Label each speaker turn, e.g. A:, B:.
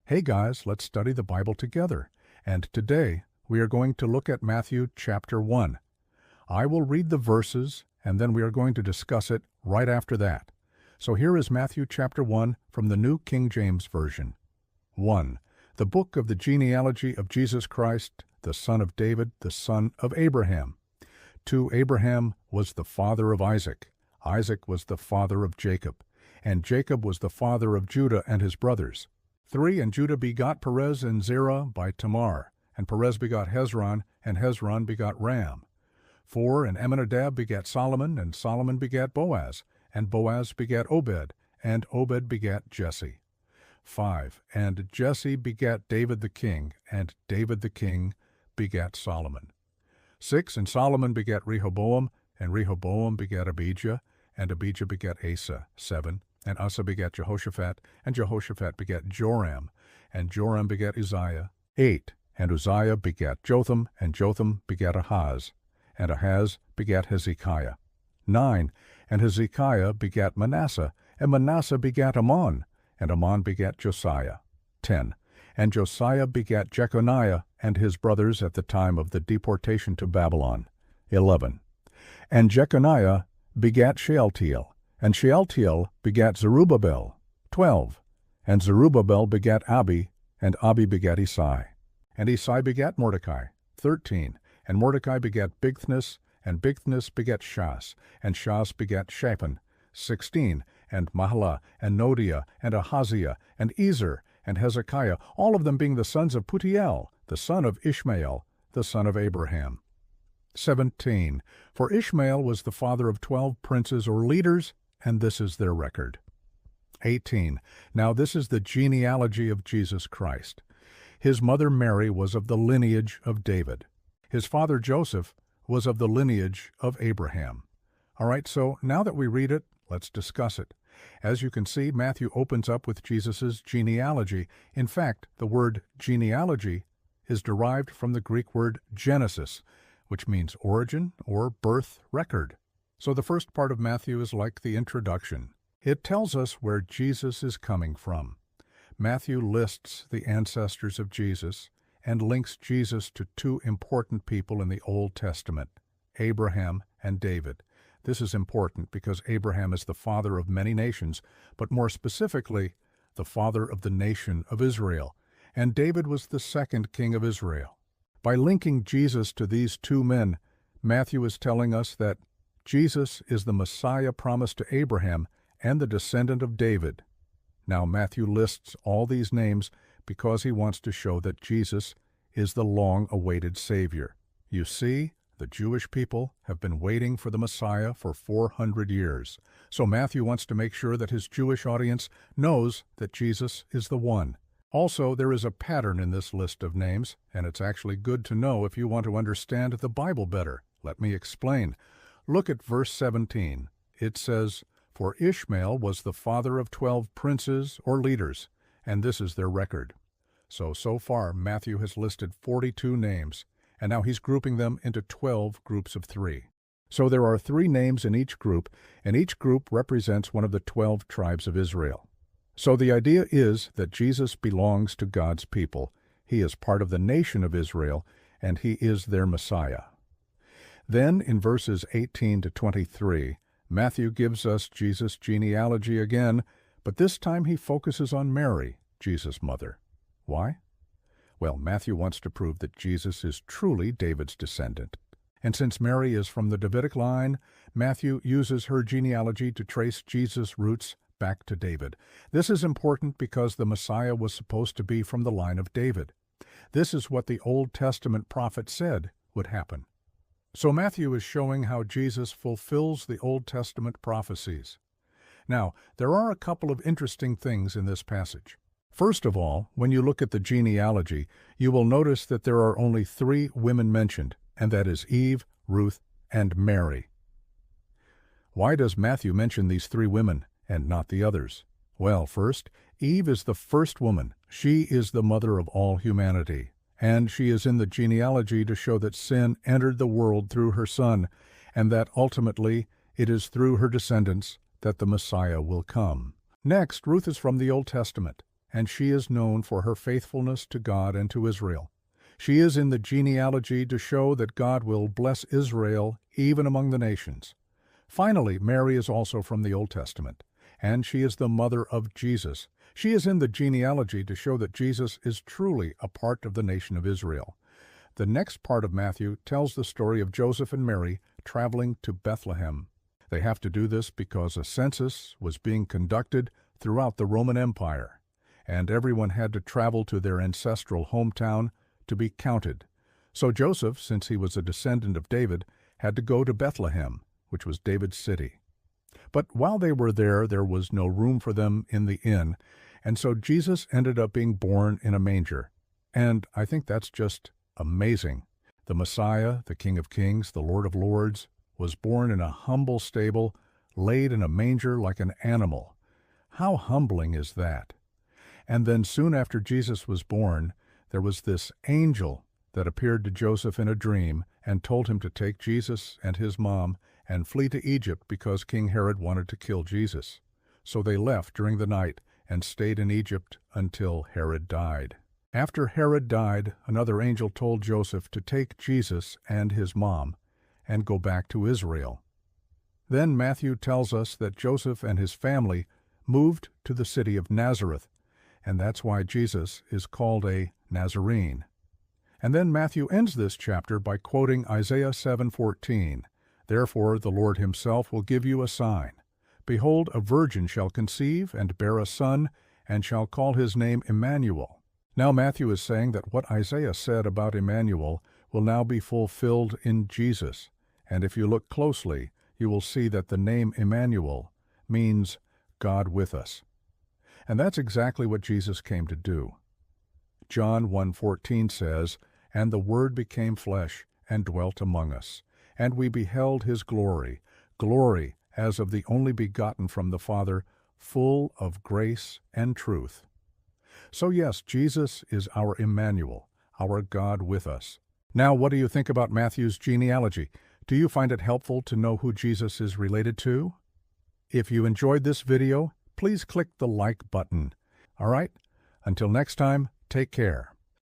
A: Hey guys, let's study the Bible together. And today we are going to look at Matthew chapter 1. I will read the verses and then we are going to discuss it right after that. So here is Matthew chapter 1 from the New King James Version. 1. The book of the genealogy of Jesus Christ, the son of David, the son of Abraham. 2. Abraham was the father of Isaac. Isaac was the father of Jacob. And Jacob was the father of Judah and his brothers. 3. And Judah begot Perez and Zerah by Tamar. And Perez begot Hezron, and Hezron begot Ram. 4. And Amminadab begat Solomon, and Solomon begat Boaz. And Boaz begat Obed, and Obed begat Jesse. 5. And Jesse begat David the king, and David the king begat Solomon. 6. And Solomon begat Rehoboam, and Rehoboam begat Abijah, and Abijah begat Asa. 7. And Asa begat Jehoshaphat, and Jehoshaphat begat Joram, and Joram begat Uzziah. 8. And Uzziah begat Jotham, and Jotham begat Ahaz, and Ahaz begat Hezekiah. 9. And Hezekiah begat Manasseh, and Manasseh begat Ammon, and Ammon begat Josiah. 10. And Josiah begat Jeconiah and his brothers at the time of the deportation to Babylon. 11. And Jeconiah begat Shealtiel, and Shealtiel begat Zerubbabel. 12. And Zerubbabel begat Abi, and Abi begat Isai. And Isai begat Mordecai. 13. And Mordecai begat Bigthnas, and Bigthnas begat Shas, and Shas begat Shaphan. 16. And Mahlah, and Noadiah, and Ahaziah, and Ezer, and Hezekiah, all of them being the sons of Putiel, the son of Ishmael, the son of Abraham. 17. For Ishmael was the father of 12 princes or leaders, and this is their record. 18. Now this is the genealogy of Jesus Christ. His mother Mary was of the lineage of David. His father Joseph was of the lineage of Abraham. All right, so now that we read it, let's discuss it. As you can see, Matthew opens up with Jesus' genealogy. In fact, the word genealogy is derived from the Greek word Genesis, which means origin or birth record. So the first part of Matthew is like the introduction. It tells us where Jesus is coming from. Matthew lists the ancestors of Jesus and links Jesus to two important people in the Old Testament, Abraham and David. This is important because Abraham is the father of many nations, but more specifically, the father of the nation of Israel, and David was the second king of Israel. By linking Jesus to these two men, Matthew is telling us that Jesus is the Messiah promised to Abraham and the descendant of David. Now Matthew lists all these names because he wants to show that Jesus is the long-awaited Savior. You see, the Jewish people have been waiting for the Messiah for 400 years. So Matthew wants to make sure that his Jewish audience knows that Jesus is the one. Also, there is a pattern in this list of names, and it's actually good to know if you want to understand the Bible better. Let me explain. Look at verse 17. It says, For Ishmael was the father of 12 princes or leaders, and this is their record. So far, Matthew has listed 42 names, and now he's grouping them into 12 groups of 3. So there are 3 names in each group, and each group represents one of the 12 tribes of Israel. So the idea is that Jesus belongs to God's people. He is part of the nation of Israel, and he is their Messiah. Then, in verses 18 to 23, Matthew gives us Jesus' genealogy again, but this time he focuses on Mary, Jesus' mother. Why? Well, Matthew wants to prove that Jesus is truly David's descendant. And since Mary is from the Davidic line, Matthew uses her genealogy to trace Jesus' roots back to David. This is important because the Messiah was supposed to be from the line of David. This is what the Old Testament prophet said would happen. So Matthew is showing how Jesus fulfills the Old Testament prophecies. Now, there are a couple of interesting things in this passage. First of all, when you look at the genealogy, you will notice that there are only 3 women mentioned, and that is Eve, Ruth, and Mary. Why does Matthew mention these 3 women and not the others? Well, first, Eve is the first woman. She is the mother of all humanity, and she is in the genealogy to show that sin entered the world through her son, and that ultimately it is through her descendants that the Messiah will come. Next, Ruth is from the Old Testament, and she is known for her faithfulness to God and to Israel. She is in the genealogy to show that God will bless Israel even among the nations. Finally, Mary is also from the Old Testament, and she is the mother of Jesus. She is in the genealogy to show that Jesus is truly a part of the nation of Israel. The next part of Matthew tells the story of Joseph and Mary traveling to Bethlehem. They have to do this because a census was being conducted throughout the Roman Empire, and everyone had to travel to their ancestral hometown to be counted. So Joseph, since he was a descendant of David, had to go to Bethlehem, which was David's city. But while they were there was no room for them in the inn, and so Jesus ended up being born in a manger. And I think that's just amazing. The Messiah, the King of Kings, the Lord of Lords, was born in a humble stable, laid in a manger like an animal. How humbling is that? And then soon after Jesus was born, there was this angel that appeared to Joseph in a dream and told him to take Jesus and his mom and flee to Egypt because King Herod wanted to kill Jesus. So they left during the night and stayed in Egypt until Herod died. After Herod died, another angel told Joseph to take Jesus and his mom and go back to Israel. Then Matthew tells us that Joseph and his family moved to the city of Nazareth, and that's why Jesus is called a Nazarene. And then Matthew ends this chapter by quoting Isaiah 7:14. Therefore the Lord himself will give you a sign. Behold, a virgin shall conceive and bear a son, and shall call his name Emmanuel. Now Matthew is saying that what Isaiah said about Emmanuel will now be fulfilled in Jesus. And if you look closely, you will see that the name Emmanuel means God with us. And that's exactly what Jesus came to do. John 1:14 says, And the Word became flesh and dwelt among us, and we beheld his glory, glory as of the only begotten from the Father, full of grace and truth. So yes, Jesus is our Emmanuel, our God with us. Now, what do you think about Matthew's genealogy? Do you find it helpful to know who Jesus is related to? If you enjoyed this video, please click the like button. All right, until next time, take care.